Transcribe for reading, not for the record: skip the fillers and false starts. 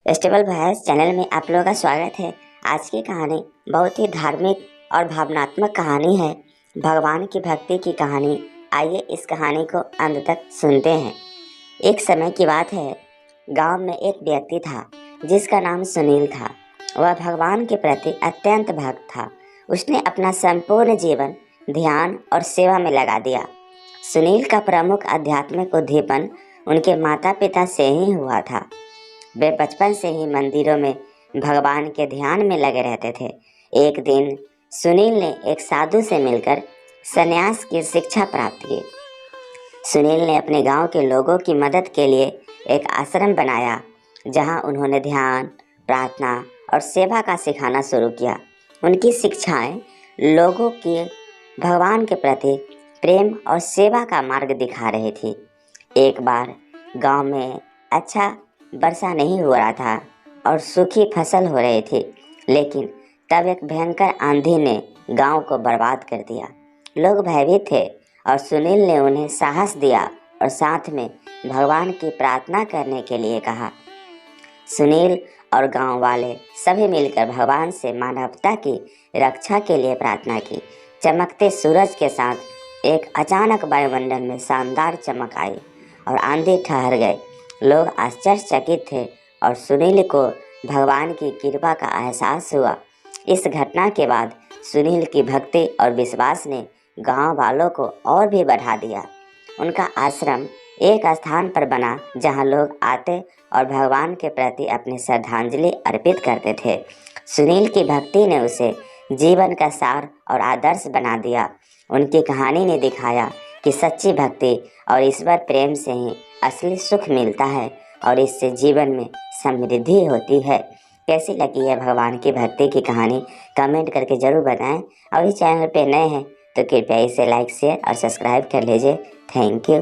Festival भैंस channel में आप लोगों का स्वागत है। आज की कहानी बहुत ही धार्मिक और भावनात्मक कहानी है। भगवान की भक्ति की कहानी। आइए इस कहानी को अंत तक सुनते हैं। एक समय की बात है, गांव में एक व्यक्ति था जिसका नाम सुनील था। वह भगवान के प्रति अत्यंत भक्त था। उसने अपना संपूर्ण जीवन ध्यान और सेवा में लगा दिया। सुनील का प्रमुख आध्यात्मिक उद्दीपन उनके माता पिता से ही हुआ था। वे बचपन से ही मंदिरों में भगवान के ध्यान में लगे रहते थे। एक दिन सुनील ने एक साधु से मिलकर संन्यास की शिक्षा प्राप्त की। सुनील ने अपने गांव के लोगों की मदद के लिए एक आश्रम बनाया, जहां उन्होंने ध्यान, प्रार्थना और सेवा का सिखाना शुरू किया। उनकी शिक्षाएं लोगों के भगवान के प्रति प्रेम और सेवा का मार्ग दिखा रही थी। एक बार गांव में अच्छा वर्षा नहीं हो रहा था और सूखी फसल हो रही थी, लेकिन तब एक भयंकर आंधी ने गांव को बर्बाद कर दिया। लोग भयभीत थे और सुनील ने उन्हें साहस दिया और साथ में भगवान की प्रार्थना करने के लिए कहा। सुनील और गांव वाले सभी मिलकर भगवान से मानवता की रक्षा के लिए प्रार्थना की। चमकते सूरज के साथ एक अचानक वायुमंडल में शानदार चमक आई और आंधी ठहर गए। लोग आश्चर्यचकित थे और सुनील को भगवान की कृपा का एहसास हुआ। इस घटना के बाद सुनील की भक्ति और विश्वास ने गांव वालों को और भी बढ़ा दिया। उनका आश्रम एक स्थान पर बना जहां लोग आते और भगवान के प्रति अपनी श्रद्धांजलि अर्पित करते थे। सुनील की भक्ति ने उसे जीवन का सार और आदर्श बना दिया। उनकी कहानी ने दिखाया कि सच्ची भक्ति और ईश्वर प्रेम से ही असली सुख मिलता है और इससे जीवन में समृद्धि होती है। कैसी लगी है भगवान की भक्ति की कहानी? कमेंट करके ज़रूर बताएं। और इस चैनल पे नए हैं तो कृपया इसे लाइक, शेयर और सब्सक्राइब कर लीजिए। Thank you.